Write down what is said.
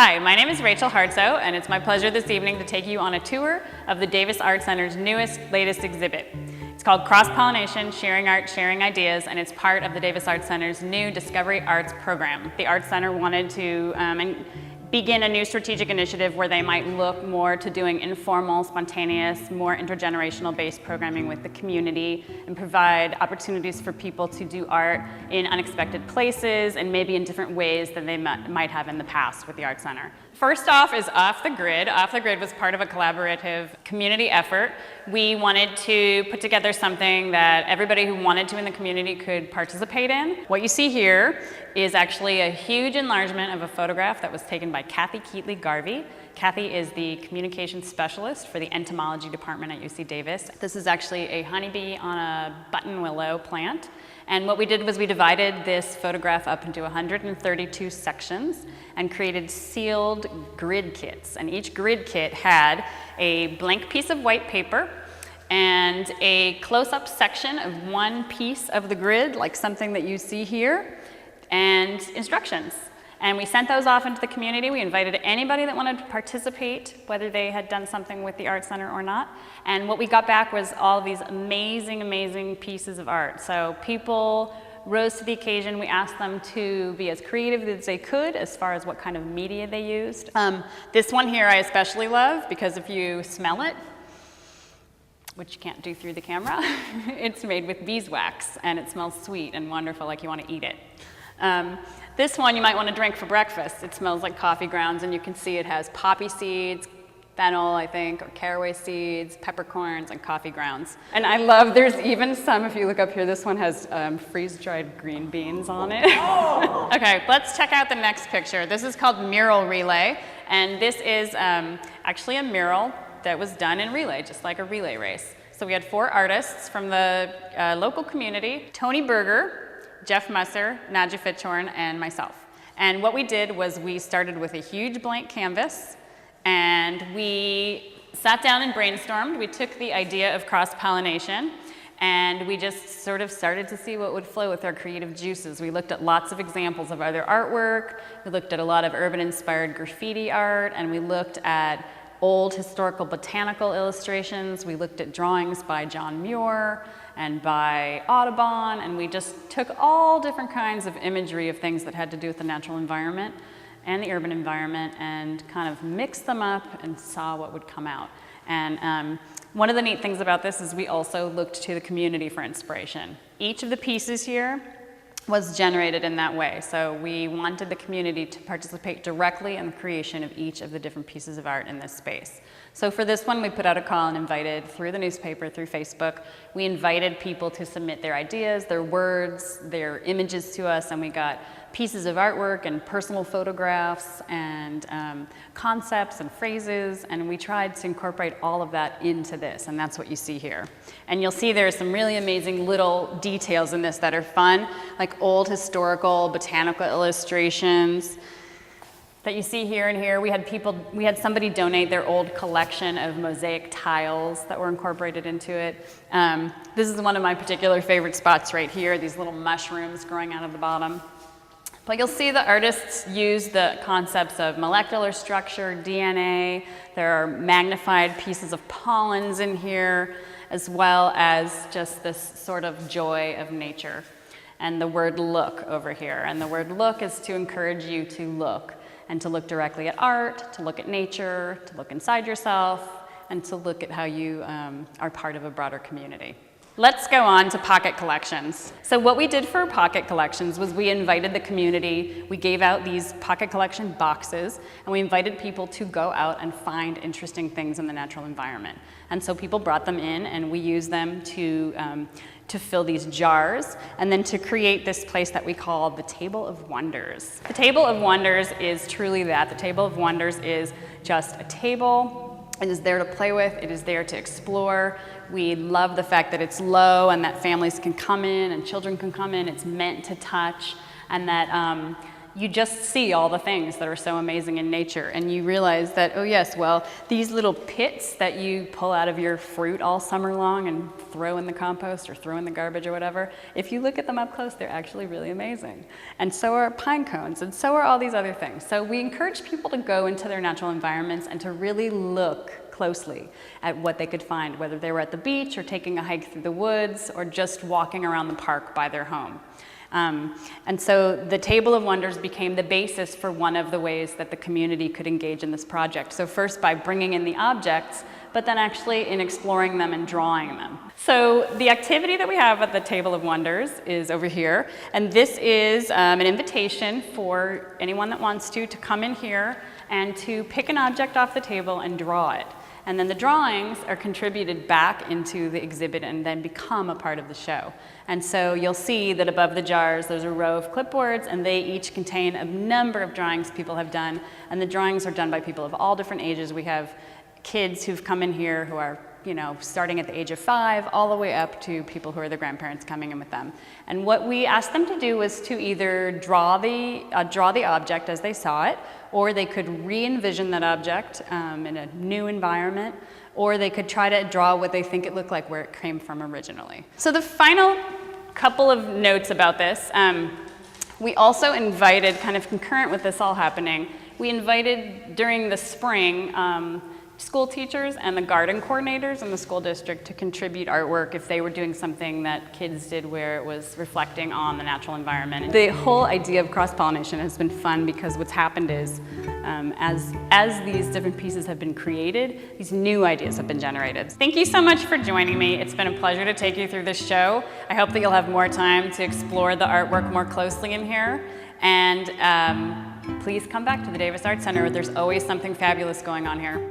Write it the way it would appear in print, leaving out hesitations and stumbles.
Hi, my name is Rachel Hartsoe, and it's my pleasure this evening to take you on a tour of the Davis Art Center's latest exhibit. It's called Cross-Pollination, Sharing Art, Sharing Ideas, and it's part of the Davis Art Center's new Discovery Arts program. The Art Center wanted to begin a new strategic initiative where they might look more to doing informal, spontaneous, more intergenerational based programming with the community and provide opportunities for people to do art in unexpected places and maybe in different ways than they might have in the past with the Art Center. First off is Off the Grid. Off the Grid was part of a collaborative community effort. We wanted to put together something that everybody who wanted to in the community could participate in. What you see here is actually a huge enlargement of a photograph that was taken by Kathy Keatley-Garvey. Kathy is the communications specialist for the entomology department at UC Davis. This is actually a honeybee on a button willow plant. And what we did was we divided this photograph up into 132 sections and created sealed grid kits. And each grid kit had a blank piece of white paper and a close-up section of one piece of the grid, like something that you see here, and instructions. And we sent those off into the community. We invited anybody that wanted to participate, whether they had done something with the Art Center or not. And what we got back was all of these amazing, amazing pieces of art. So people rose to the occasion. We asked them to be as creative as they could as far as what kind of media they used. This one here I especially love because if you smell it, which you can't do through the camera, it's made with beeswax and it smells sweet and wonderful, like you want to eat it. This one you might want to drink for breakfast. It smells like coffee grounds, and you can see it has poppy seeds, fennel, I think, or caraway seeds, peppercorns, and coffee grounds. And I love, there's even some, if you look up here, this one has freeze-dried green beans on it. Oh. Okay, let's check out the next picture. This is called Mural Relay, and this is actually a mural that was done in relay, just like a relay race. So we had 4 artists from the local community, Tony Berger, Jeff Musser, Nadja Fitchorn, and myself. And what we did was we started with a huge blank canvas, and we sat down and brainstormed. We took the idea of cross-pollination, and we just sort of started to see what would flow with our creative juices. We looked at lots of examples of other artwork. We looked at a lot of urban-inspired graffiti art, and we looked at old historical botanical illustrations. We looked at drawings by John Muir and by Audubon, and we just took all different kinds of imagery of things that had to do with the natural environment and the urban environment and kind of mixed them up and saw what would come out. And one of the neat things about this is we also looked to the community for inspiration. Each of the pieces here was generated in that way. So we wanted the community to participate directly in the creation of each of the different pieces of art in this space. So for this one, we put out a call and invited, through the newspaper, through Facebook, we invited people to submit their ideas, their words, their images to us, and we got pieces of artwork and personal photographs and concepts and phrases, and we tried to incorporate all of that into this, and that's what you see here. And you'll see there are some really amazing little details in this that are fun, like old historical botanical illustrations that you see here and here. We had somebody donate their old collection of mosaic tiles that were incorporated into it. This is one of my particular favorite spots right here, these little mushrooms growing out of the bottom. But you'll see the artists use the concepts of molecular structure, DNA. There are magnified pieces of pollens in here, as well as just this sort of joy of nature. And the word look over here. And the word look is to encourage you to look, and to look directly at art, to look at nature, to look inside yourself, and to look at how you are part of a broader community. Let's go on to pocket collections. So what we did for pocket collections was we invited the community, we gave out these pocket collection boxes, and we invited people to go out and find interesting things in the natural environment. And so people brought them in, and we used them to fill these jars, and then to create this place that we call the Table of Wonders. The Table of Wonders is truly that. The Table of Wonders is just a table. It is there to play with, it is there to explore. We love the fact that it's low and that families can come in and children can come in. It's meant to touch, and that you just see all the things that are so amazing in nature, and you realize that, oh yes, well, these little pits that you pull out of your fruit all summer long and throw in the compost or throw in the garbage or whatever, if you look at them up close, they're actually really amazing. And so are pine cones, and so are all these other things. So we encourage people to go into their natural environments and to really look closely at what they could find, whether they were at the beach or taking a hike through the woods or just walking around the park by their home. And so the Table of Wonders became the basis for one of the ways that the community could engage in this project. So first by bringing in the objects, but then actually in exploring them and drawing them. So the activity that we have at the Table of Wonders is over here, and this is an invitation for anyone that wants to come in here and to pick an object off the table and draw it. And then the drawings are contributed back into the exhibit and then become a part of the show. And so you'll see that above the jars, there's a row of clipboards, and they each contain a number of drawings people have done. And the drawings are done by people of all different ages. We have kids who've come in here who are, starting at the age of 5, all the way up to people who are the grandparents coming in with them. And what we asked them to do was to either draw the object as they saw it, or they could re-envision that object in a new environment, or they could try to draw what they think it looked like where it came from originally. So the final couple of notes about this, we also invited, kind of concurrent with this all happening, we invited during the spring school teachers and the garden coordinators in the school district to contribute artwork if they were doing something that kids did where it was reflecting on the natural environment. The whole idea of cross-pollination has been fun because what's happened is as these different pieces have been created, these new ideas have been generated. Thank you so much for joining me. It's been a pleasure to take you through this show. I hope that you'll have more time to explore the artwork more closely in here. And please come back to the Davis Art Center. There's always something fabulous going on here.